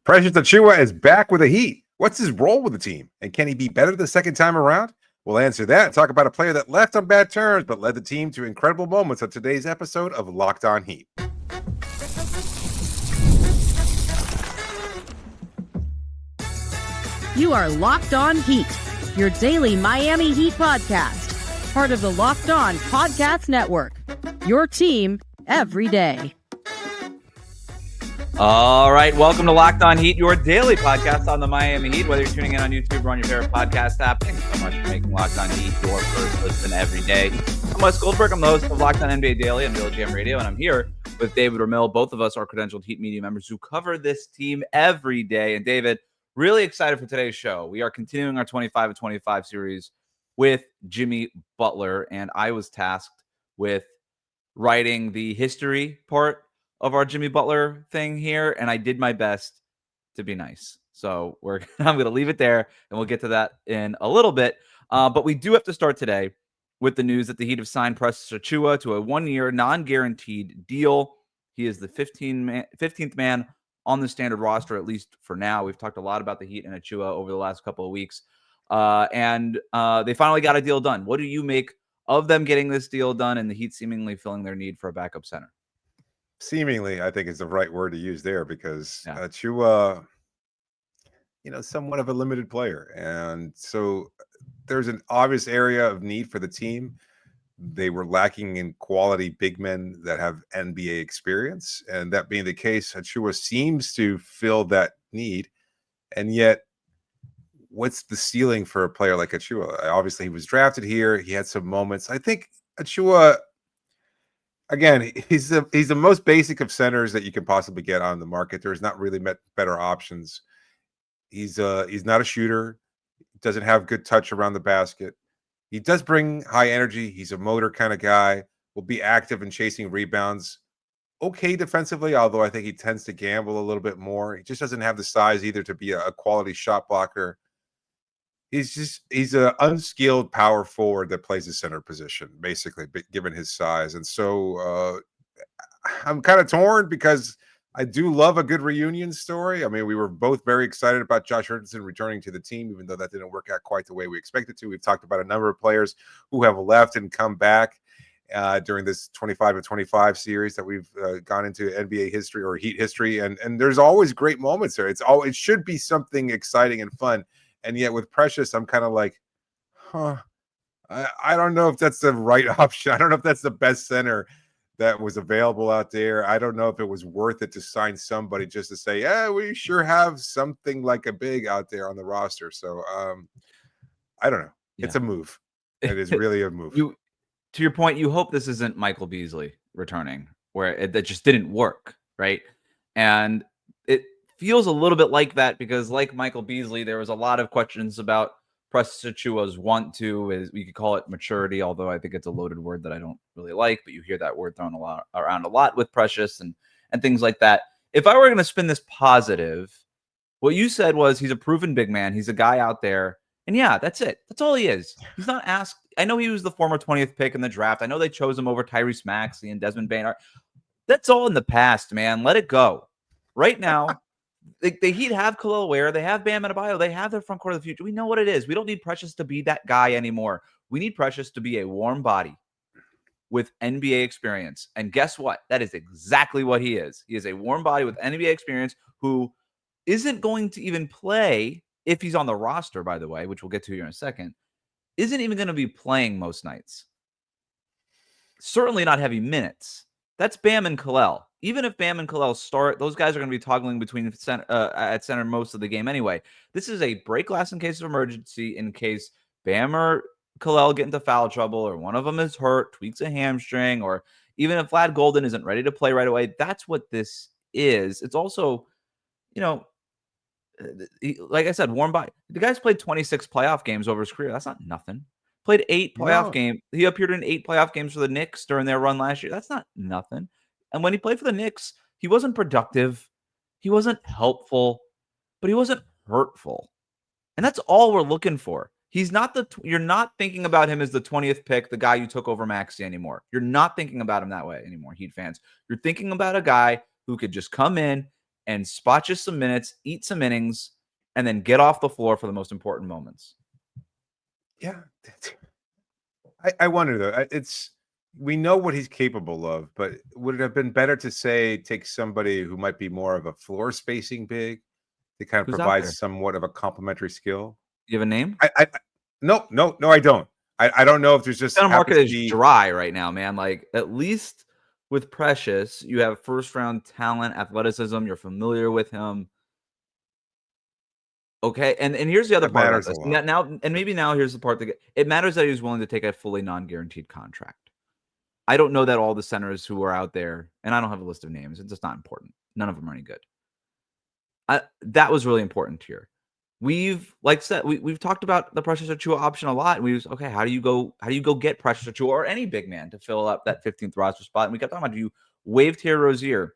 Precious Achiuwa is back with the Heat. What's his role with the team? And can he be better the second time around? We'll answer that and talk about a player that left on bad terms but led the team to incredible moments on today's episode of Locked On Heat. You are Locked On Heat, your daily Miami Heat podcast, part of the Locked On Podcast Network, your team every day. All right, welcome to Locked On Heat, your daily podcast on the Miami Heat. Whether you're tuning in on YouTube or on your favorite podcast app, thanks so much for making Locked On Heat your first listen every day. I'm Wes Goldberg. I'm the host of Locked On NBA Daily on Real Jam Radio, and I'm here with David Ramil. Both of us are credentialed Heat media members who cover this team every day. And David, really excited for today's show. We are continuing our 25 of 25 series with Jimmy Butler, and I was tasked with writing the history part of our Jimmy Butler thing here, and I did my best to be nice. So I'm going to leave it there, and we'll get to that in a little bit. But we do have to start today with the news that the Heat have signed Precious Achiuwa to a one-year non-guaranteed deal. He is the 15th man on the standard roster, at least for now. We've talked a lot about the Heat and Achiuwa over the last couple of weeks, and they finally got a deal done. What do you make of them getting this deal done and the Heat seemingly filling their need for a backup center? Seemingly, I think is the right word to use there because Achiuwa, somewhat of a limited player. And so there's an obvious area of need for the team. They were lacking in quality big men that have NBA experience. And that being the case, Achiuwa seems to fill that need. And yet, what's the ceiling for a player like Achiuwa? Obviously, he was drafted here. He had some moments. I think Achiuwa, again, he's the most basic of centers that you can possibly get on the market. There's not really better options. He's not a shooter. Doesn't have good touch around the basket. He does bring high energy. He's a motor kind of guy. Will be active in chasing rebounds. Okay defensively, although I think he tends to gamble a little bit more. He just doesn't have the size either to be a quality shot blocker. He's an unskilled power forward that plays the center position, basically, given his size. And so I'm kind of torn because I do love a good reunion story. I mean, we were both very excited about Josh Hutchinson returning to the team, even though that didn't work out quite the way we expected to. We've talked about a number of players who have left and come back during this 25 of 25 series that we've gone into NBA history or Heat history. And there's always great moments there. It should be something exciting and fun. And yet with Precious, I'm kind of like, I don't know if that's the right option. I don't know if that's the best center that was available out there. I don't know if it was worth it to sign somebody just to say, yeah, we sure have something like a big out there on the roster. So I don't know. Yeah. It's a move. It is really a move. To your point, you hope this isn't Michael Beasley returning, where that just didn't work, right? And it feels a little bit like that because, like Michael Beasley, there was a lot of questions about Precious Achiuwa's we could call it maturity, although I think it's a loaded word that I don't really like, but you hear that word thrown around a lot with Precious and things like that. If I were going to spin this positive, what you said was he's a proven big man. He's a guy out there. And yeah, that's it. That's all he is. He's not asked. I know he was the former 20th pick in the draft. I know they chose him over Tyrese Maxey and Desmond Bain. That's all in the past, man. Let it go. Right now, the Heat have Khalil Ware. They have Bam Adebayo. They have their front court of the future. We know what it is. We don't need Precious to be that guy anymore. We need Precious to be a warm body with NBA experience. And guess what? That is exactly what he is. He is a warm body with NBA experience who isn't going to even play, if he's on the roster, by the way, which we'll get to here in a second, isn't even going to be playing most nights. Certainly not heavy minutes. That's Bam and Khalil. Even if Bam and Khalil start, those guys are going to be toggling between at center most of the game anyway. This is a break glass in case of emergency, in case Bam or Khalil get into foul trouble, or one of them is hurt, tweaks a hamstring, or even if Vlad Golden isn't ready to play right away. That's what this is. It's also, like I said, warm body. The guy's played 26 playoff games over his career. That's not nothing. Played 8 playoff games. He appeared in 8 playoff games for the Knicks during their run last year. That's not nothing. And when he played for the Knicks, he wasn't productive. He wasn't helpful, but he wasn't hurtful. And that's all we're looking for. He's not you're not thinking about him as the 20th pick, the guy you took over Maxey anymore. You're not thinking about him that way anymore, Heat fans. You're thinking about a guy who could just come in, and spot you some minutes, eat some innings, and then get off the floor for the most important moments. Yeah. I wonder though. We know what he's capable of, but would it have been better to say take somebody who might be more of a floor spacing big to kind of Who's out provide there? somewhat of a complementary skill? You have a name? No, I don't. I don't know if there's just The market happens to is be dry right now, man. Like, at least with Precious, you have first round talent, athleticism. You're familiar with him. Okay, and here's the other that part about matters a this. lot. Now, and maybe now here's the part that it matters that he's willing to take a fully non-guaranteed contract. I don't know that all the centers who are out there, and I don't have a list of names. It's just not important. None of them are any good. That was really important here. We've talked about the Precious Achiuwa option a lot. And we was okay. How do you go get Precious Achiuwa or any big man to fill up that 15th roster spot? And we kept talking about, do you waive Terry Rozier,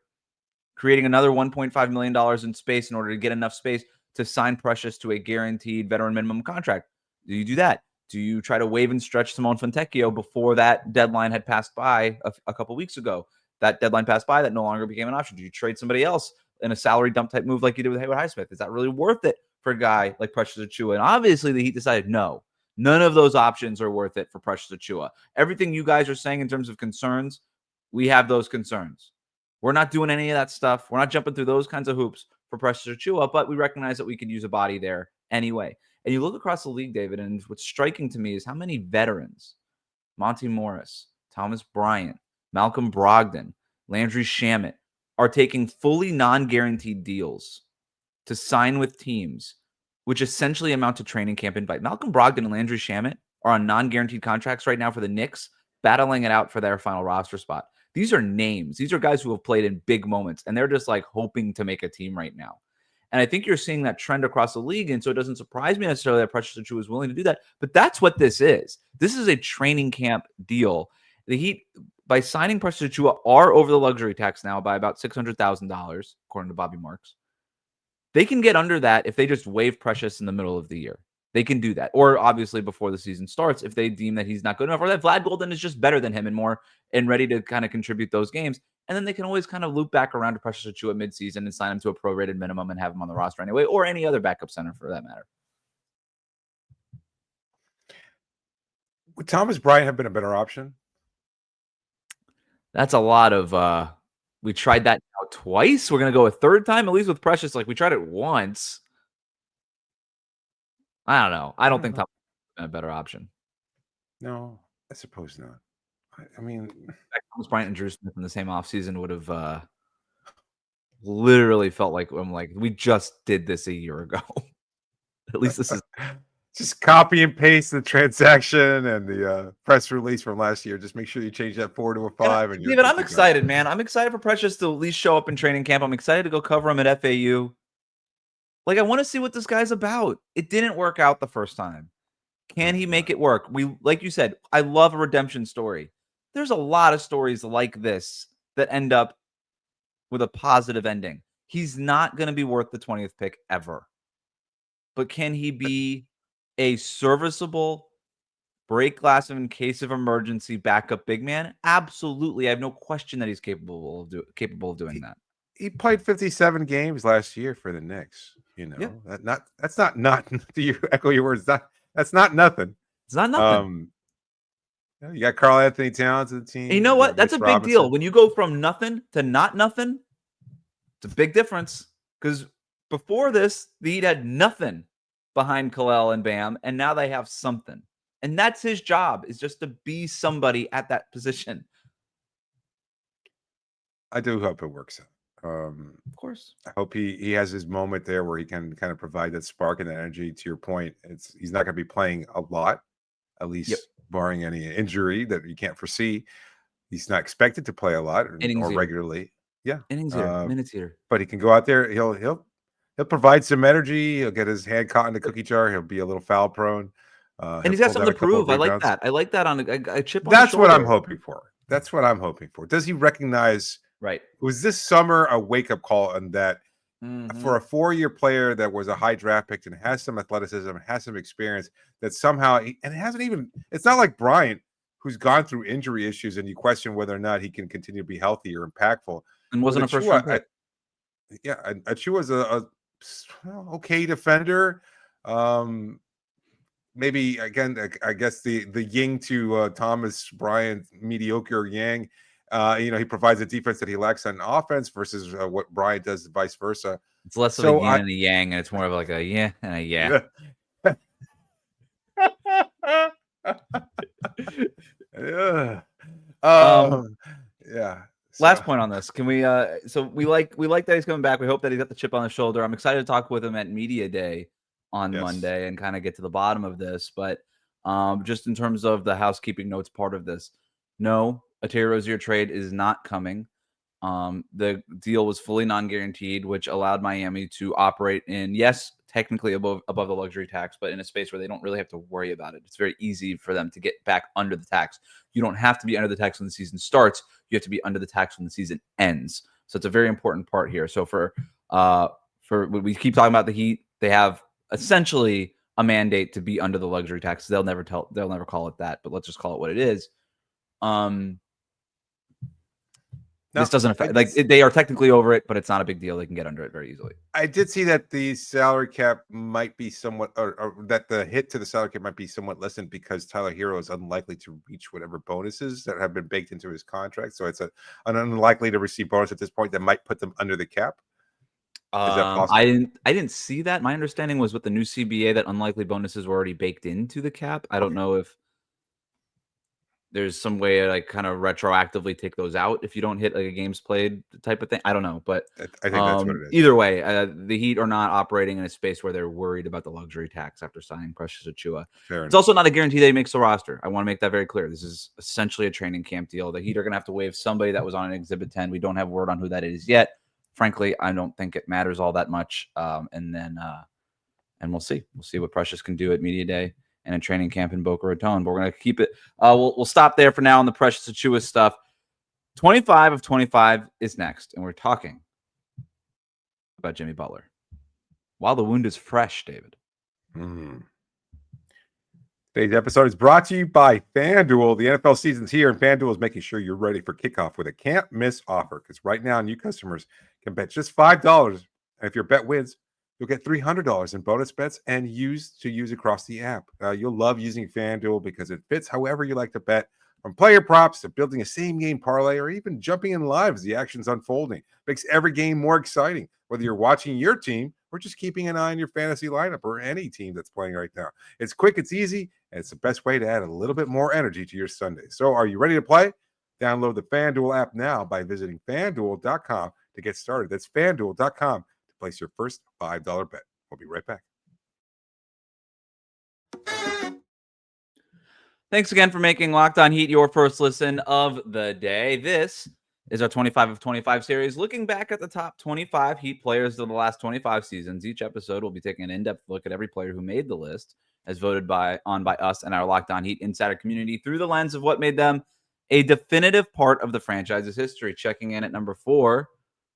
creating another $1.5 million in space in order to get enough space to sign Precious to a guaranteed veteran minimum contract? Do you do that? Do you try to waive and stretch Simone Fontecchio before that deadline had passed by a couple weeks ago? That deadline passed by, that no longer became an option. Do you trade somebody else in a salary dump type move like you did with Haywood Highsmith? Is that really worth it for a guy like Precious Achiuwa? And obviously the Heat decided no. None of those options are worth it for Precious Achiuwa. Everything you guys are saying in terms of concerns, we have those concerns. We're not doing any of that stuff. We're not jumping through those kinds of hoops for Precious Achiuwa, but we recognize that we could use a body there anyway. And you look across the league, David, and what's striking to me is how many veterans, Monty Morris, Thomas Bryant, Malcolm Brogdon, Landry Shamet, are taking fully non-guaranteed deals to sign with teams, which essentially amount to training camp invite. Malcolm Brogdon and Landry Shamet are on non-guaranteed contracts right now for the Knicks, battling it out for their final roster spot. These are names. These are guys who have played in big moments, and they're just like hoping to make a team right now. And I think you're seeing that trend across the league, and so it doesn't surprise me necessarily that Precious Achiuwa is willing to do that. But that's what this is. This is a training camp deal. The Heat, by signing Precious Achiuwa, are over the luxury tax now by about $600,000, according to Bobby Marks. They can get under that if they just waive Precious in the middle of the year. They can do that. Or obviously before the season starts, if they deem that he's not good enough, or that Vlad Golden is just better than him and ready to kind of contribute those games. And then they can always kind of loop back around to Precious Achiuwa midseason and sign him to a prorated minimum and have him on the roster anyway, or any other backup center for that matter. Would Thomas Bryant have been a better option? That's a lot of we tried that now twice. We're gonna go a third time, at least with Precious. Like, we tried it once. I don't know. I don't think Thomas would have been a better option. No, I suppose not. I mean, Thomas Bryant and Drew Smith in the same offseason would have literally felt like we just did this a year ago. At least this is just copy and paste the transaction and the press release from last year. Just make sure you change that 4 to a 5. And David, I'm excited, man. I'm excited for Precious to at least show up in training camp. I'm excited to go cover him at FAU. Like, I want to see what this guy's about. It didn't work out the first time. Can he make it work? Like you said, I love a redemption story. There's a lot of stories like this that end up with a positive ending. He's not going to be worth the 20th pick ever. But can he be a serviceable break glass in case of emergency backup big man? Absolutely. I have no question that he's capable of doing that. He played 57 games last year for the Knicks. You know, yeah. That's not do you echo your words? That's not nothing. It's not nothing. You got Karl Anthony Towns in the team. And you know what? That's a big deal. When you go from nothing to not nothing, it's a big difference. Because before this, the Heat had nothing behind Khalil and Bam, and now they have something. And that's his job, is just to be somebody at that position. I do hope it works out. Of course. I hope he has his moment there where he can kind of provide that spark and energy. To your point, he's not going to be playing a lot, at least barring any injury that you can't foresee. He's not expected to play a lot or regularly. Yeah, minutes here. But he can go out there. He'll provide some energy. He'll get his hand caught in the cookie jar. He'll be a little foul prone. And he's got something to prove. I like that. I like that on a chip on That's the shoulder. what I'm hoping for. That's what I'm hoping for. Does he recognize? Right. Was this summer a wake-up call on that for a 4-year player that was a high draft pick and has some athleticism, has some experience, that somehow and it hasn't even it's not like Bryant, who's gone through injury issues and you question whether or not he can continue to be healthy or impactful. And wasn't a first round pick. Yeah, Achiuwa's a okay defender. Maybe again, I guess the yin to Thomas Bryant mediocre Yang. He provides a defense that he lacks on offense versus what Bryant does, vice versa. It's less of a yin and a yang, and it's more of like a yeah and a yeah. Yeah. Yeah. Last point on this. Can we so we like that he's coming back. We hope that he's got the chip on his shoulder. I'm excited to talk with him at Media Day on Monday and kind of get to the bottom of this. But just in terms of the housekeeping notes part of this, no, a Terry Rozier trade is not coming. The deal was fully non-guaranteed, which allowed Miami to operate in, yes, technically above the luxury tax, but in a space where they don't really have to worry about it. It's very easy for them to get back under the tax. You don't have to be under the tax when the season starts. You have to be under the tax when the season ends. So it's a very important part here. So for when we keep talking about the Heat, they have essentially a mandate to be under the luxury tax. They'll never call it that, but let's just call it what it is. This doesn't affect, they are technically over it, but it's not a big deal. They can get under it very easily. I did see that the salary cap might be somewhat, or that the hit to the salary cap might be somewhat lessened because Tyler Hero is unlikely to reach whatever bonuses that have been baked into his contract. So it's an unlikely to receive bonus at this point that might put them under the cap. Is that possible? I didn't see that. My understanding was with the new CBA that unlikely bonuses were already baked into the cap. I don't know if there's some way to like kind of retroactively take those out if you don't hit like a games played type of thing. I don't know, but I think that's what it is. Either way, the Heat are not operating in a space where they're worried about the luxury tax after signing Precious Achiuwa. It's also not a guarantee that he makes the roster. I want to make that very clear. This is essentially a training camp deal. The Heat are going to have to waive somebody that was on an Exhibit 10. We don't have word on who that is yet. Frankly, I don't think it matters all that much. And we'll see. We'll see what Precious can do at Media Day and a training camp in Boca Raton. But we're going to keep it. We'll stop there for now on the Precious Achiuwa stuff. 25 of 25 is next, and we're talking about Jimmy Butler. While the wound is fresh, David. Today's episode is brought to you by FanDuel. The NFL season's here, and FanDuel is making sure you're ready for kickoff with a can't-miss offer. Because right now, new customers can bet just $5, and if your bet wins, you'll get $300 in bonus bets and use across the app. You'll love using FanDuel because it fits however you like to bet, from player props to building a same-game parlay or even jumping in live as the action's unfolding. Makes every game more exciting, whether you're watching your team or just keeping an eye on your fantasy lineup or any team that's playing right now. It's quick, it's easy, and it's the best way to add a little bit more energy to your Sunday. So are you ready to play? Download the FanDuel app now by visiting FanDuel.com to get started. That's FanDuel.com. Place your first $5 bet. We'll be right back. Thanks again for making Locked On Heat your first listen of the day. This is our 25 of 25 series, looking back at the top 25 Heat players of the last 25 seasons. Each episode will be taking an in-depth look at every player who made the list, as voted on by us and our Locked On Heat insider community through the lens of what made them a definitive part of the franchise's history. Checking in at number 4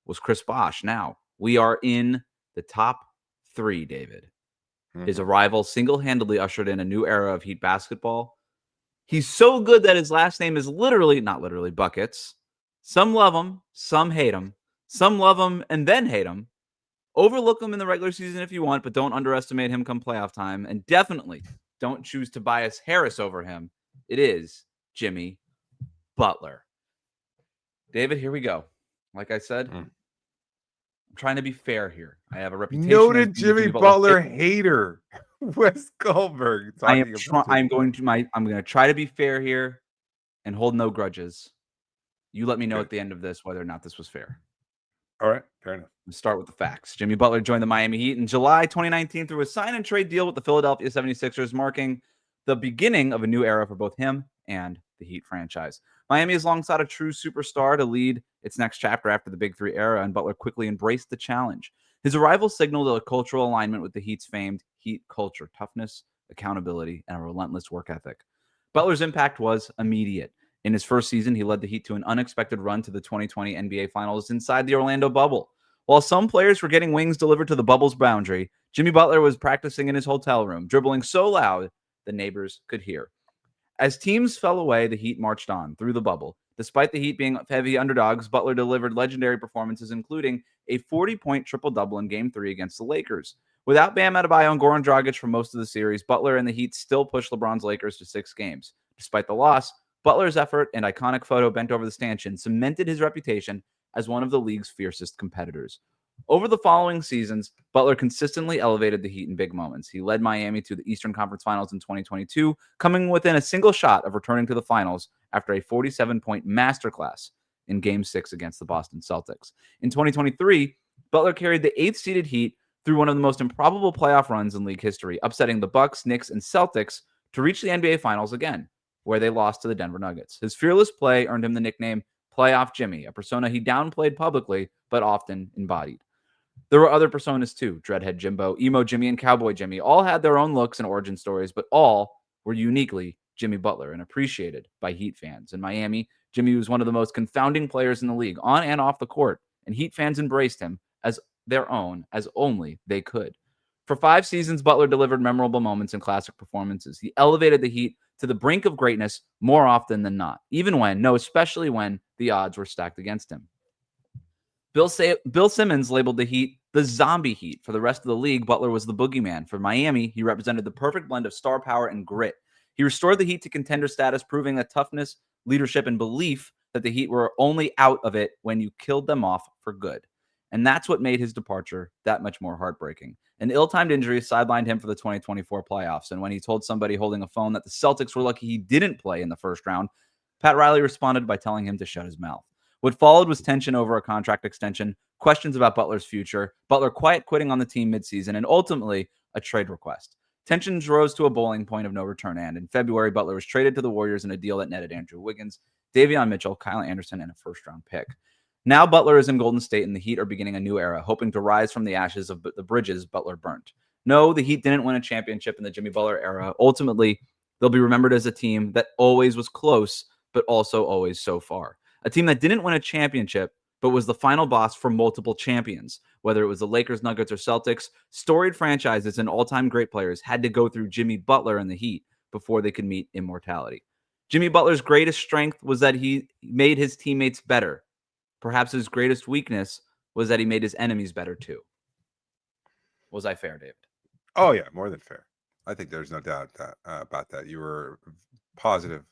was Chris Bosh. Now, we are in the top 3, David. His arrival single-handedly ushered in a new era of Heat basketball. He's so good that his last name is not literally Buckets. Some love him, some hate him. Some love him and then hate him. Overlook him in the regular season if you want, but don't underestimate him come playoff time. And definitely don't choose Tobias Harris over him. It is Jimmy Butler. David, here we go. Like I said, I'm trying to be fair here. I have a reputation. Noted Jimmy Butler hater, Wes Goldberg. I'm going to try to be fair here and hold no grudges. You let me know at the end of this whether or not this was fair. All right, fair enough. Let's start with the facts. Jimmy Butler joined the Miami Heat in July 2019 through a sign and trade deal with the Philadelphia 76ers, marking the beginning of a new era for both him and the Heat franchise. Miami has long sought a true superstar to lead its next chapter after the Big Three era, and Butler quickly embraced the challenge. His arrival signaled a cultural alignment with the Heat's famed Heat culture, toughness, accountability, and a relentless work ethic. Butler's impact was immediate. In his first season, he led the Heat to an unexpected run to the 2020 NBA Finals inside the Orlando bubble. While some players were getting wings delivered to the bubble's boundary, Jimmy Butler was practicing in his hotel room, dribbling so loud the neighbors could hear. As teams fell away, the Heat marched on through the bubble, Despite the Heat being heavy underdogs, Butler delivered legendary performances, including a 40-point triple-double in Game 3 against the Lakers. Without Bam Adebayo and Goran Dragic for most of the series, Butler and the Heat still pushed LeBron's Lakers to 6 games. Despite the loss, Butler's effort and iconic photo bent over the stanchion cemented his reputation as one of the league's fiercest competitors. Over the following seasons, Butler consistently elevated the Heat in big moments. He led Miami to the Eastern Conference Finals in 2022, coming within a single shot of returning to the finals after a 47-point masterclass in Game 6 against the Boston Celtics. In 2023, Butler carried the 8th-seeded Heat through one of the most improbable playoff runs in league history, upsetting the Bucks, Knicks, and Celtics to reach the NBA Finals again, where they lost to the Denver Nuggets. His fearless play earned him the nickname Playoff Jimmy, a persona he downplayed publicly but often embodied. There were other personas too. Dreadhead Jimbo, Emo Jimmy, and Cowboy Jimmy all had their own looks and origin stories, but all were uniquely Jimmy Butler and appreciated by Heat fans. In Miami, Jimmy was one of the most confounding players in the league, on and off the court, and Heat fans embraced him as their own, as only they could. For 5 seasons, Butler delivered memorable moments and classic performances. He elevated the Heat to the brink of greatness more often than not, especially when the odds were stacked against him. Bill Simmons labeled the Heat the zombie Heat. For the rest of the league, Butler was the boogeyman. For Miami, he represented the perfect blend of star power and grit. He restored the Heat to contender status, proving that toughness, leadership, and belief that the Heat were only out of it when you killed them off for good. And that's what made his departure that much more heartbreaking. An ill-timed injury sidelined him for the 2024 playoffs, and when he told somebody holding a phone that the Celtics were lucky he didn't play in the first round, Pat Riley responded by telling him to shut his mouth. What followed was tension over a contract extension, questions about Butler's future, Butler quiet quitting on the team midseason, and ultimately a trade request. Tensions rose to a boiling point of no return, and in February, Butler was traded to the Warriors in a deal that netted Andrew Wiggins, Davion Mitchell, Kyle Anderson, and a first-round pick. Now Butler is in Golden State, and the Heat are beginning a new era, hoping to rise from the ashes of the bridges Butler burnt. No, the Heat didn't win a championship in the Jimmy Butler era. Ultimately, they'll be remembered as a team that always was close, but also always so far. A team that didn't win a championship, but was the final boss for multiple champions. Whether it was the Lakers, Nuggets, or Celtics, storied franchises and all-time great players had to go through Jimmy Butler and the Heat before they could meet immortality. Jimmy Butler's greatest strength was that he made his teammates better. Perhaps his greatest weakness was that he made his enemies better too. Was I fair, David? Oh, yeah, more than fair. I think there's no doubt about that. You were positive,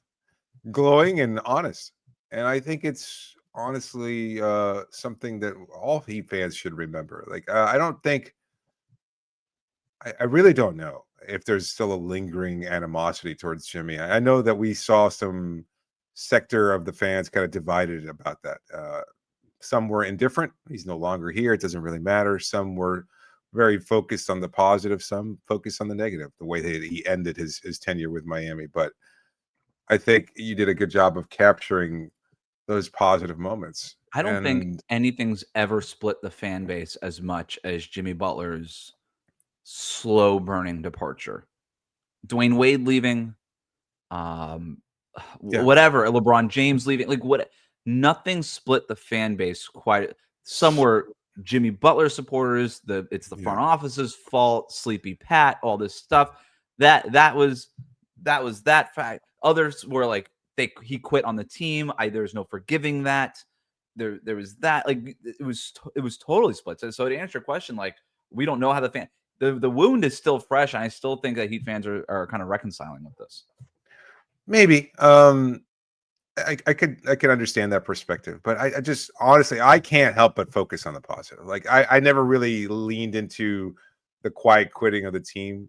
glowing, and honest. And I think it's honestly something that all Heat fans should remember. Like, I don't think, I really don't know if there's still a lingering animosity towards Jimmy. I know that we saw some sector of the fans kind of divided about that. Some were indifferent. He's no longer here. It doesn't really matter. Some were very focused on the positive. Some focused on the negative, the way that he ended his tenure with Miami. But I think you did a good job of capturing those positive moments. I don't think anything's ever split the fan base as much as Jimmy Butler's slow burning departure. Dwayne Wade leaving, whatever, LeBron James leaving, nothing split the fan base quite. Some were Jimmy Butler supporters. It's the front office's fault. Sleepy Pat, all this stuff. That was that fact. Others were like, he quit on the team. There's no forgiving that. There was that. It was totally split. So to answer your question, we don't know how the wound is still fresh, and I still think that Heat fans are kind of reconciling with this. Maybe. I could understand that perspective, but I just honestly, I can't help but focus on the positive. I never really leaned into the quiet quitting of the team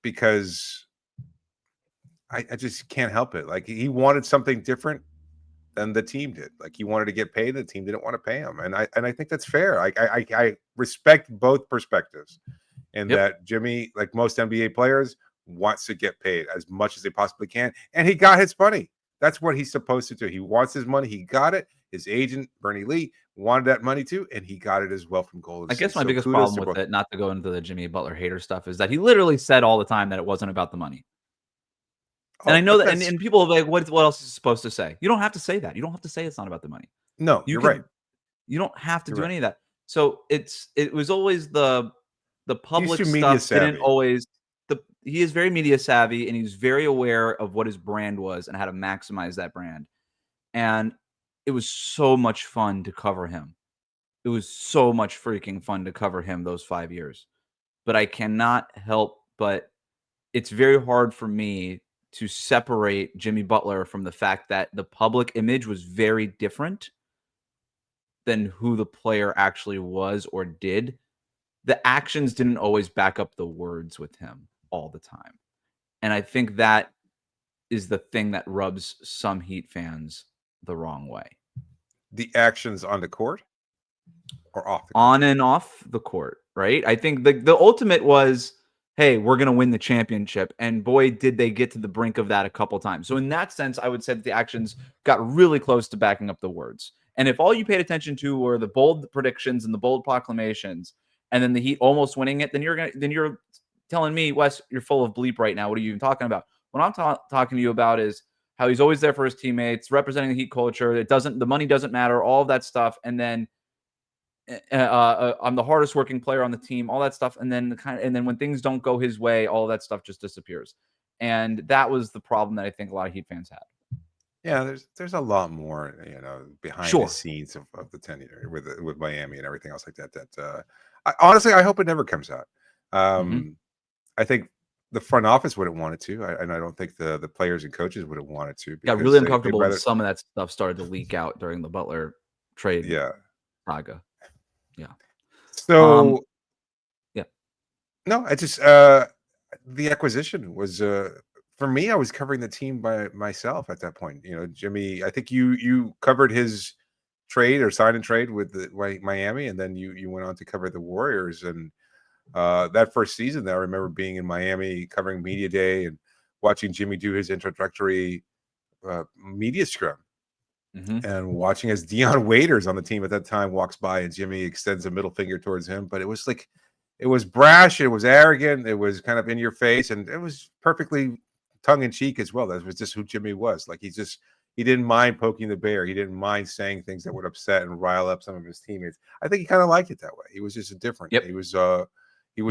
because I just can't help it. He wanted something different than the team did. He wanted to get paid. The team didn't want to pay him. And I think that's fair. I respect both perspectives, and that Jimmy, like most NBA players, wants to get paid as much as they possibly can. And he got his money. That's what he's supposed to do. He wants his money. He got it. His agent, Bernie Lee, wanted that money too, and he got it as well from Golden State. I guess my biggest problem with it, not to go into the Jimmy Butler hater stuff, is that he literally said all the time that it wasn't about the money. And I know that, and people are like, what else is he supposed to say? You don't have to say that. You don't have to say it's not about the money. No, you're right. You don't have to do any of that. So it was always the public stuff didn't always. He is very media savvy, and he's very aware of what his brand was and how to maximize that brand. And it was so much fun to cover him. It was so much freaking fun to cover him those 5 years. But I cannot help but it's very hard for me to separate Jimmy Butler from the fact that the public image was very different than who the player actually was or did. The actions didn't always back up the words with him all the time. And I think that is the thing that rubs some Heat fans the wrong way. The actions on the court or off the court? On and off the court, right? I think the ultimate was, hey, we're going to win the championship. And boy, did they get to the brink of that a couple times. So in that sense, I would say that the actions got really close to backing up the words. And if all you paid attention to were the bold predictions and the bold proclamations, and then the Heat almost winning it, then you're telling me, Wes, you're full of bleep right now. What are you even talking about? What I'm talking to you about is how he's always there for his teammates, representing the Heat culture. The money doesn't matter, all of that stuff. And then I'm the hardest working player on the team, all that stuff. And then when things don't go his way, all that stuff just disappears. And that was the problem that I think a lot of Heat fans had. Yeah, there's a lot more, behind the scenes of the tenure with Miami and everything else like that. Honestly, I hope it never comes out. I think the front office wouldn't want it to, and I don't think the players and coaches wouldn't want it to. Got really uncomfortable when some of that stuff started to leak out during the Butler trade saga. Yeah. So, yeah. No, I just the acquisition was for me. I was covering the team by myself at that point. Jimmy. I think you covered his trade or sign and trade with Miami, and then you went on to cover the Warriors. And that first season, I remember being in Miami covering media day and watching Jimmy do his introductory media scrum. And watching as Dion Waiters on the team at that time walks by and Jimmy extends a middle finger towards him. But it was brash, it was arrogant, it was kind of in your face, and it was perfectly tongue in cheek as well. That was just who Jimmy was. Like he didn't mind poking the bear. He didn't mind saying things that would upset and rile up some of his teammates. I think he kind of liked it that way. He was just different. Yep. He was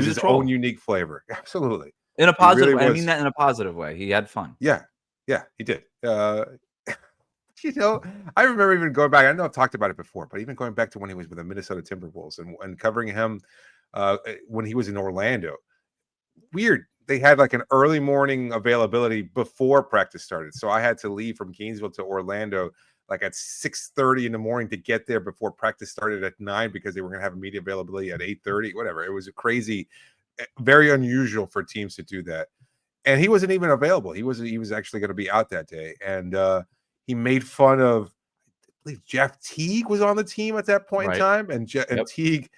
his own unique flavor. Absolutely. In a positive way. I mean that in a positive way. He had fun. Yeah, he did. I remember even going back. I know I've talked about it before, but even going back to when he was with the Minnesota Timberwolves and covering him when he was in Orlando. Weird. They had like an early morning availability before practice started. So I had to leave from Gainesville to Orlando like at 6:30 in the morning to get there before practice started at 9 because they were going to have a media availability at 8:30, whatever. It was a crazy, very unusual for teams to do that. And he wasn't even available. He was actually going to be out that day. And he made fun of, I believe Jeff Teague was on the team at that point in time. And Teague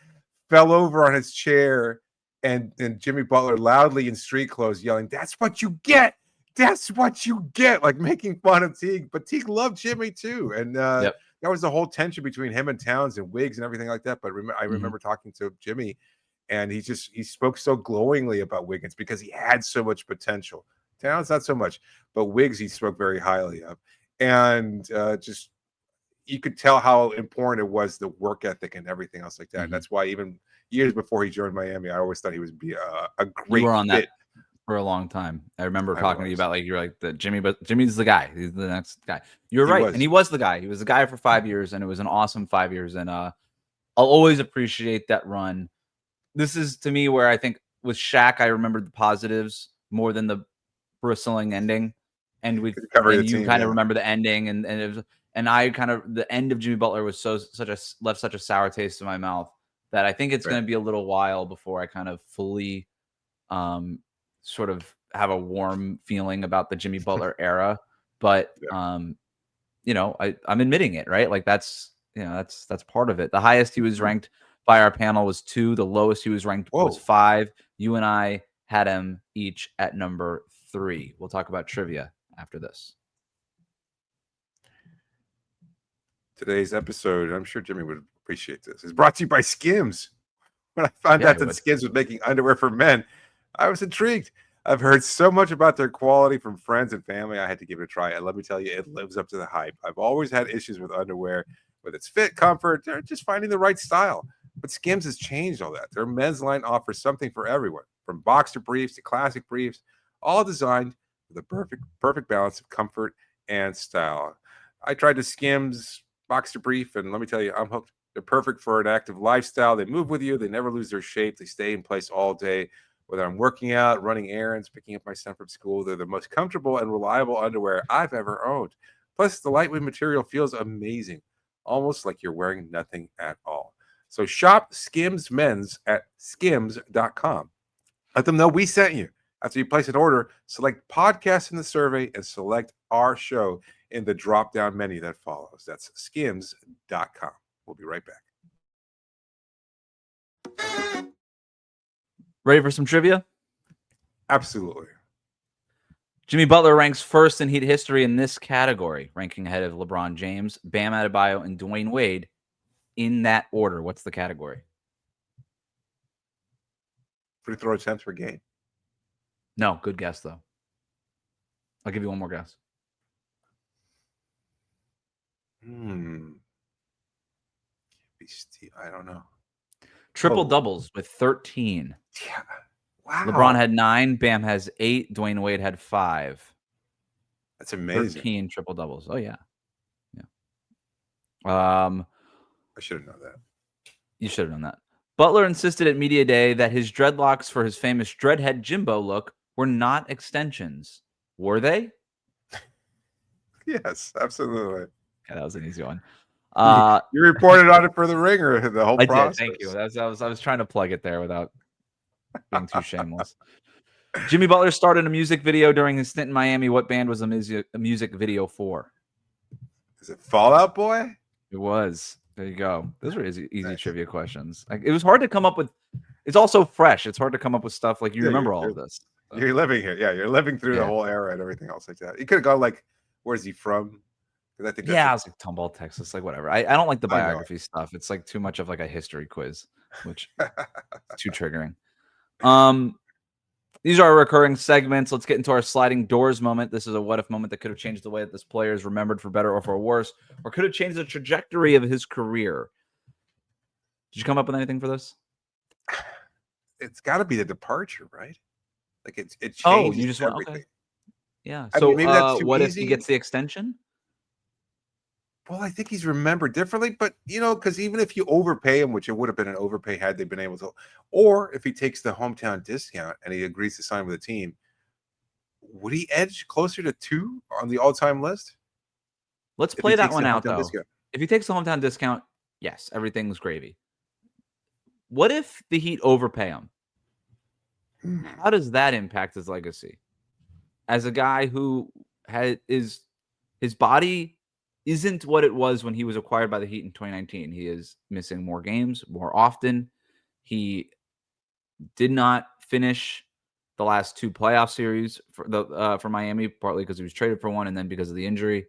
fell over on his chair. And Jimmy Butler loudly in street clothes yelling, "That's what you get. That's what you get," like making fun of Teague. But Teague loved Jimmy too. And that was the whole tension between him and Towns and Wiggs and everything like that. But I remember talking to Jimmy, and he spoke so glowingly about Wiggins because he had so much potential. Towns, not so much. But Wiggs, he spoke very highly of. And just you could tell how important it was, the work ethic and everything else like that. And that's why even years before he joined Miami, I always thought he would be a great You were on fit. that for a long time. I remember talking to you about you're like Jimmy's the guy. He's the next guy. You're right. And he was the guy. He was the guy for 5 years, and it was an awesome 5 years. And I'll always appreciate that run. This is to me where I think with Shaq, I remembered the positives more than the bristling ending. And you kind of remember the ending, and it was, and I kind of the end of Jimmy Butler was left such a sour taste in my mouth that I think it's going to be a little while before I kind of fully sort of have a warm feeling about the Jimmy Butler era. But I'm admitting it, right? Like that's part of it. The highest he was ranked by our panel was 2. The lowest he was ranked was 5. You and I had him each at number 3. We'll talk about trivia after this. Today's episode, I'm sure Jimmy would appreciate this, is brought to you by Skims. When I found out that Skims was making underwear for men, I was intrigued. I've heard so much about their quality from friends and family. I had to give it a try. And let me tell you, it lives up to the hype. I've always had issues with underwear, with its fit, comfort, or just finding the right style. But Skims has changed all that. Their men's line offers something for everyone, from boxer briefs to classic briefs, all designed with a perfect balance of comfort and style. I tried the Skims Boxer Brief, and let me tell you, I'm hooked. They're perfect for an active lifestyle. They move with you. They never lose their shape. They stay in place all day. Whether I'm working out, running errands, picking up my son from school, they're the most comfortable and reliable underwear I've ever owned. Plus, the lightweight material feels amazing, almost like you're wearing nothing at all. So shop Skims Men's at skims.com. Let them know we sent you. After you place an order, select podcast in the survey and select our show in the drop-down menu that follows. That's skims.com. We'll be right back. Ready for some trivia? Absolutely. Jimmy Butler ranks first in Heat history in this category, ranking ahead of LeBron James, Bam Adebayo, and Dwayne Wade in that order. What's the category? Free throw attempts per game. No, good guess, though. I'll give you one more guess. I don't know. Triple doubles with 13. Yeah. Wow. LeBron had 9. Bam has 8. Dwayne Wade had 5. That's amazing. 13 triple doubles. Oh, yeah. Yeah. I should have known that. You should have known that. Butler insisted at Media Day that his dreadlocks for his famous Dreadhead Jimbo look were not extensions. Were they? Yes, absolutely. Okay, that was an easy one. You reported on it for the Ringer, the whole process. I did, thank you. I was trying to plug it there without being too shameless. Jimmy Butler starred in a music video during his stint in Miami. What band was a music video for? Is it Fall Out Boy? It was. There you go. Those were easy nice. Trivia questions. Like, it was hard to come up with. It's also fresh. It's hard to come up with stuff like you remember all of this. So. You're living here. Yeah, you're living through the whole era and everything else like that. You could have gone like, where's he from? I think I was like Tomball, Texas, like whatever. I don't like the biography stuff. It's like too much of like a history quiz, which is too triggering. These are our recurring segments. Let's get into our sliding doors moment. This is a what if moment that could have changed the way that this player is remembered for better or for worse, or could have changed the trajectory of his career. Did you come up with anything for this? It's got to be the departure, right? Like it changes you just everything. Okay. Yeah. I So mean, maybe that's what easy. if he gets the extension? Well, I think he's remembered differently, but because even if you overpay him, which it would have been an overpay had they been able to, or if he takes the hometown discount and he agrees to sign with the team, would he edge closer to 2 on the all-time list? Let's play that one out, though. Discount. If he takes the hometown discount, yes, everything's gravy. What if the Heat overpay him? How does that impact his legacy? As a guy who his body isn't what it was when he was acquired by the Heat in 2019. He is missing more games more often. He did not finish the last 2 playoff series for Miami, partly because he was traded for one and then because of the injury.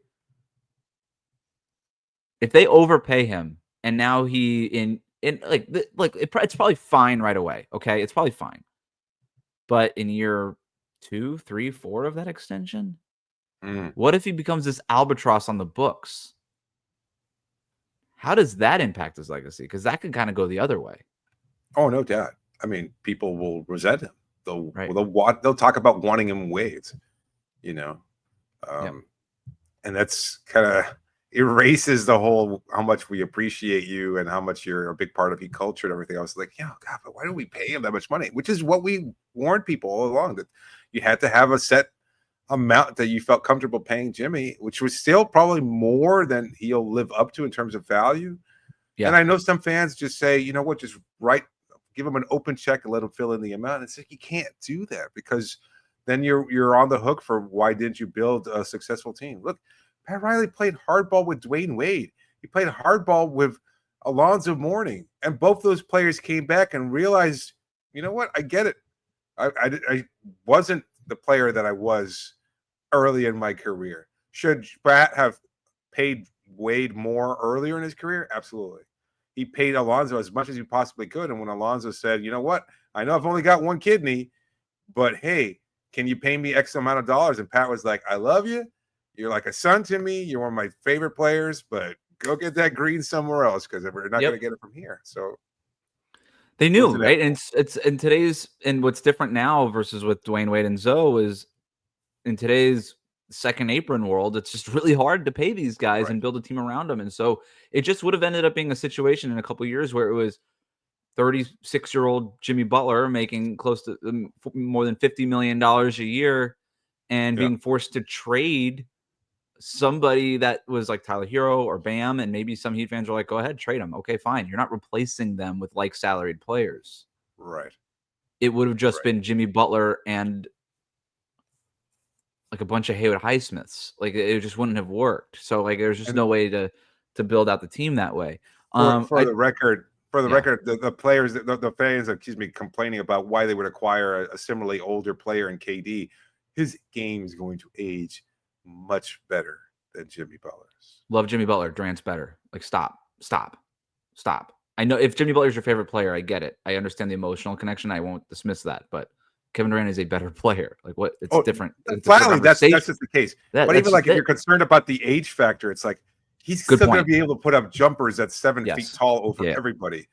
If they overpay him and now he it's probably fine right away. Okay, it's probably fine. But in year 2, 3, 4 of that extension, what if he becomes this albatross on the books? How does that impact his legacy? Because that could kind of go the other way. Oh, no doubt. I mean, people will resent him. They'll talk about wanting him waived, and that's kind of erases the whole how much we appreciate you and how much you're a big part of Heat culture and everything else. Like, God, but why do we pay him that much money? Which is what we warned people all along, that you had to have a set amount that you felt comfortable paying Jimmy, which was still probably more than he'll live up to in terms of value. Yeah. And I know some fans just say, you know what, just give him an open check and let him fill in the amount. It's like, you can't do that, because then you're on the hook for why didn't you build a successful team? Look, Pat Riley played hardball with Dwayne Wade. He played hardball with Alonzo Mourning, and both those players came back and realized, you know what, I get it. I wasn't the player that I was early in my career. Should Pat have paid Wade more earlier in his career? Absolutely. He paid Alonzo as much as he possibly could. And when Alonzo said, you know what, I know I've only got one kidney, but hey, can you pay me X amount of dollars? And Pat was like, I love you. You're like a son to me. You're one of my favorite players, but go get that green somewhere else, because we're not going to get it from here. So they knew, right? And it's in today's, and what's different now versus with Dwayne Wade and Zoe is, in today's second apron world, it's just really hard to pay these guys and build a team around them. And so it just would have ended up being a situation in a couple of years where it was 36-year-old Jimmy Butler making close to more than $50 million a year and being forced to trade somebody that was like Tyler Hero or Bam. And maybe some Heat fans are like, go ahead, trade them. Okay, fine. You're not replacing them with like salaried players. Right. It would have just been Jimmy Butler and like a bunch of Haywood Highsmiths. Like it just wouldn't have worked. So like there's just no way to build out the team that way. For the record, the players, the fans, complaining about why they would acquire a similarly older player in KD, his game is going to age much better than Jimmy Butler's. Love Jimmy Butler. Durant's better. Like stop. I know if Jimmy Butler's your favorite player, I get it. I understand the emotional connection. I won't dismiss that, but Kevin Durant is a better player. Like what? It's different. Finally, that's just the case. But even like if you're concerned about the age factor, it's like he's still going to be able to put up jumpers that's 7 feet tall over everybody.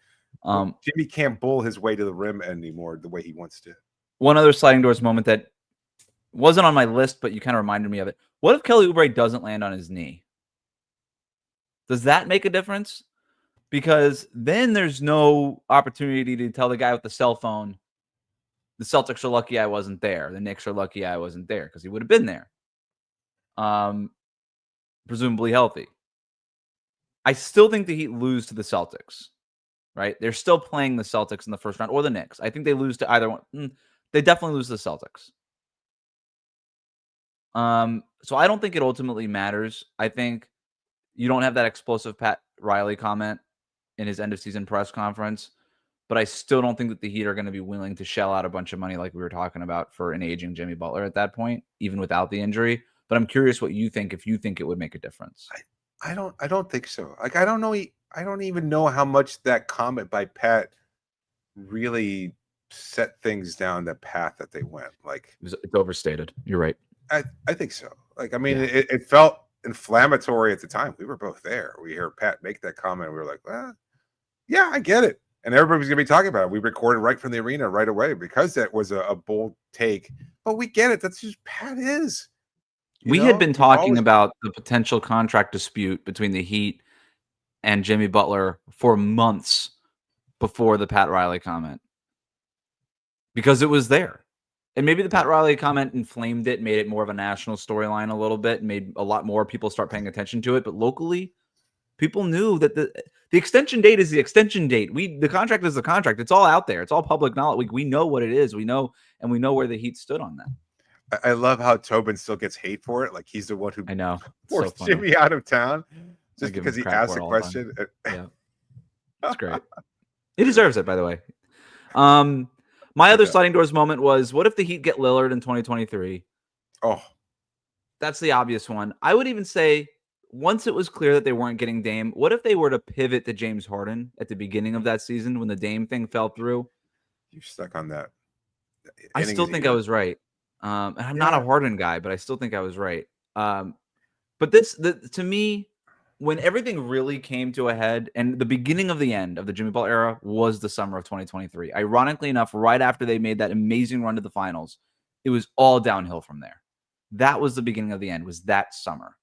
Jimmy can't bull his way to the rim anymore the way he wants to. One other sliding doors moment that wasn't on my list, but you kind of reminded me of it. What if Kelly Oubre doesn't land on his knee? Does that make a difference? Because then there's no opportunity to tell the guy with the cell phone, the Celtics are lucky I wasn't there. The Knicks are lucky I wasn't there, because he would have been there. Presumably healthy. I still think the Heat lose to the Celtics, right? They're still playing the Celtics in the first round, or the Knicks. I think they lose to either one. They definitely lose to the Celtics. So I don't think it ultimately matters. I think you don't have that explosive Pat Riley comment in his end of season press conference, but I still don't think that the Heat are going to be willing to shell out a bunch of money like we were talking about for an aging Jimmy Butler at that point, even without the injury. But I'm curious what you think, if you think it would make a difference. I don't think so. Like, I don't even know how much that comment by Pat really set things down the path that they went. Like it's overstated. You're right. I think so. Like, I mean, it felt inflammatory at the time. We were both there. We heard Pat make that comment. We were like, well, yeah, I get it. And everybody was going to be talking about it. We recorded right from the arena right away because that was a bold take. But we get it. That's just Pat is. We had been talking about the potential contract dispute between the Heat and Jimmy Butler for months before the Pat Riley comment, because it was there. And maybe the Pat Riley comment inflamed it, made it more of a national storyline a little bit, made a lot more people start paying attention to it. But locally, people knew that the extension date is the extension date. The contract is the contract. It's all out there. It's all public knowledge. We know what it is. We know where the Heat stood on that. I love how Tobin still gets hate for it. Like he's the one who forced Jimmy out of town just because he asked a question. Yeah, that's great. He deserves it, by the way. My other sliding doors moment was, what if the Heat get Lillard in 2023? Oh, that's the obvious one. I would even say, once it was clear that they weren't getting Dame, what if they were to pivot to James Harden at the beginning of that season when the Dame thing fell through? You're stuck on that. I still think I was right. And I'm not a Harden guy, but I still think I was right. But to me, when everything really came to a head, and the beginning of the end of the Jimmy Butler era was the summer of 2023. Ironically enough, right after they made that amazing run to the finals, it was all downhill from there. That was the beginning of the end, was that summer.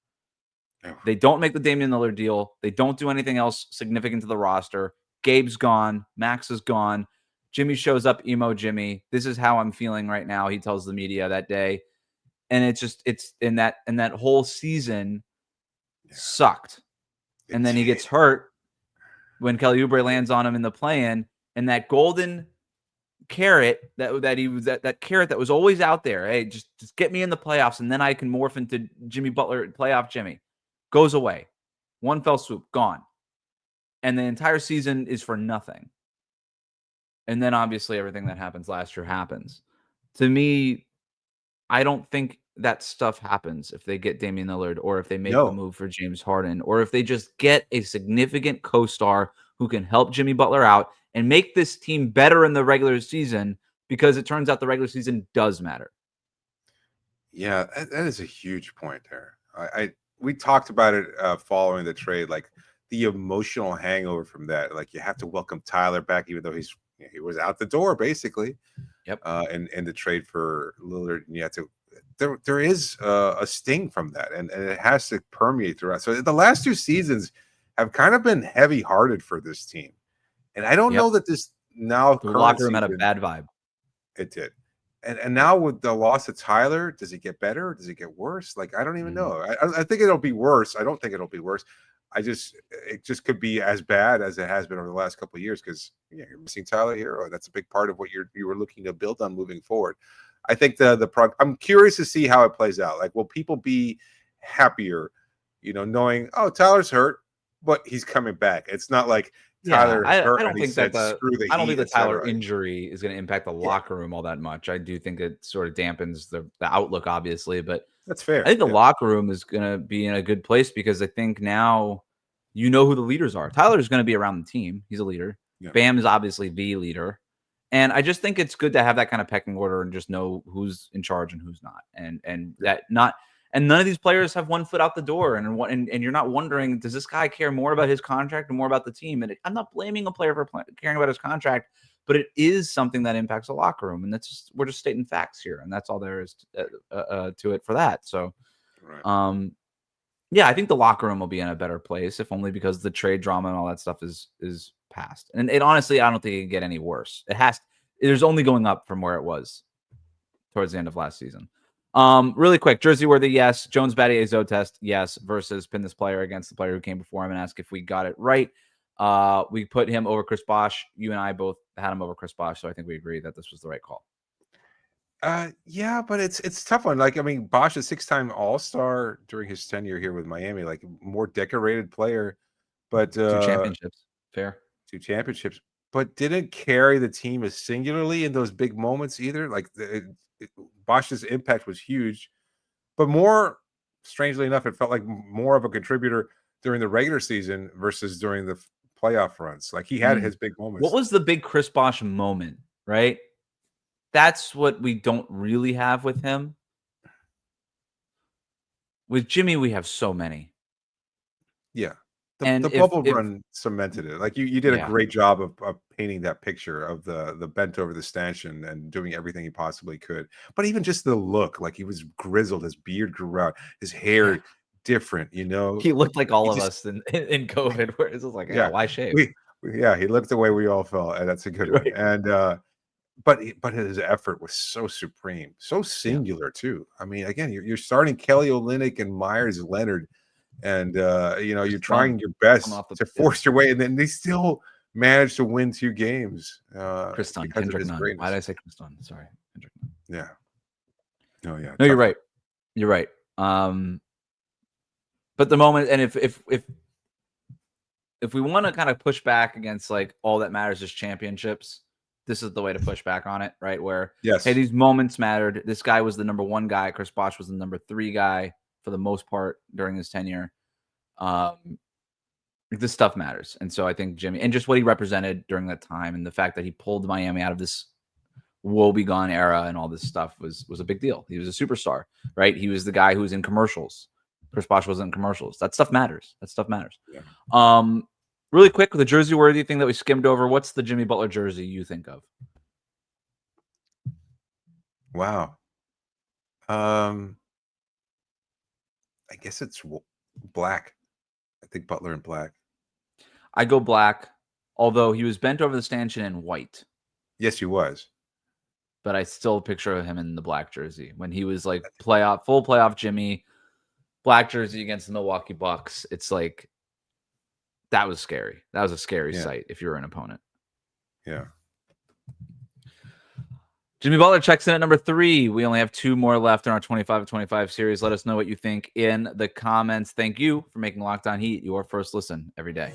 They don't make the Damian Lillard deal. They don't do anything else significant to the roster. Gabe's gone. Max is gone. Jimmy shows up, emo Jimmy. This is how I'm feeling right now, he tells the media that day. And it's in that whole season sucked. And then he gets hurt when Kelly Oubre lands on him in the play-in, and that golden carrot that carrot that was always out there. Hey, just get me in the playoffs, and then I can morph into Jimmy Butler, playoff Jimmy. Goes away. One fell swoop, gone. And the entire season is for nothing. And then obviously everything that happens last year happens. To me, I don't think that stuff happens if they get Damian Lillard, or if they make the move for James Harden, or if they just get a significant co-star who can help Jimmy Butler out and make this team better in the regular season, because it turns out the regular season does matter. Yeah, that is a huge point there. We talked about it following the trade, like the emotional hangover from that. Like you have to welcome Tyler back, even though he was out the door basically. Yep. And the trade for Lillard, and you have to there is a sting from that, and it has to permeate throughout. So the last 2 seasons have kind of been heavy-hearted for this team, and I don't know that this now the current locker room season, had a bad vibe. It did. And now with the loss of Tyler, does it get better? Does it get worse? Like, I don't even know. I think it'll be worse. I don't think it'll be worse. It just could be as bad as it has been over the last couple of years, because you're missing Tyler Hero. That's a big part of what you were looking to build on moving forward. I think I'm curious to see how it plays out. Like, will people be happier, knowing, oh, Tyler's hurt, but he's coming back? It's not like Tyler hurt. I don't think that the Tyler injury is going to impact the locker room all that much. I do think it sort of dampens the outlook, obviously, but that's fair. I think the locker room is going to be in a good place, because I think now who the leaders are. Tyler's going to be around the team. He's a leader. Yeah. Bam is obviously the leader. And I just think it's good to have that kind of pecking order and just know who's in charge and who's not. And none of these players have one foot out the door. And you're not wondering, does this guy care more about his contract or more about the team? And I'm not blaming a player for caring about his contract, but it is something that impacts the locker room. And we're just stating facts here. And that's all there is to it for that. So, right. I think the locker room will be in a better place, if only because the trade drama and all that stuff is past. And it honestly, I don't think it can get any worse. There's only going up from where it was towards the end of last season. Really quick, jersey worthy, yes. Jones Battier Zoe test, yes. Versus pin this player against the player who came before him and ask if we got it right. We put him over Chris Bosh. You and I both had him over Chris Bosh, so I think we agree that this was the right call. Yeah, but it's a tough one. Like, I mean, Bosh, a 6-time All-Star during his tenure here with Miami, like more decorated player, but 2 championships, fair. 2 championships, but didn't carry the team as singularly in those big moments either. Like, Bosh's impact was huge, but more strangely enough, it felt like more of a contributor during the regular season versus during the playoff runs. Like, he had his big moments. What was the big Chris Bosh moment, right? That's what we don't really have with him. With Jimmy, we have so many. Yeah. The bubble run cemented it. Like, you did a great job of painting that picture of the bent over the stanchion and doing everything he possibly could. But even just the look, like, he was grizzled, his beard grew out, his hair different, He looked like all of us in COVID, where it's like, why shave? He looked the way we all felt, and that's a good one. And but his effort was so supreme, so singular too. I mean, again, you're starting Kelly Olynyk and Myers Leonard, and you're trying your best to force your way, and then they still managed to win 2 games. Chris Dunn, Kendrick Nunn. Why did I say Chris Dunn? Sorry, Kendrick Nunn. Yeah. No, yeah. No, you're right. You're right. But the moment, and if we want to kind of push back against like all that matters is championships, this is the way to push back on it, right? Where, hey, these moments mattered. This guy was the number 1 guy. Chris Bosh was the number 3 guy for the most part during his tenure. This stuff matters. And so I think Jimmy, and just what he represented during that time, and the fact that he pulled Miami out of this woe-begone era and all this stuff was a big deal. He was a superstar, right? He was the guy who was in commercials. Chris Bosh wasn't in commercials. That stuff matters. Yeah. Really quick, the jersey worthy thing that we skimmed over. What's the Jimmy Butler jersey you think of? Wow. I guess it's black. I think Butler in black. I go black, although he was bent over the stanchion in white. Yes, he was. But I still picture him in the black jersey when he was like full playoff Jimmy, black jersey against the Milwaukee Bucks. It's like, that was scary. That was a scary sight if you were an opponent. Yeah. Jimmy Butler checks in at number 3. We only have 2 more left in our 25 of 25 series. Let us know what you think in the comments. Thank you for making Locked On Heat your first listen every day.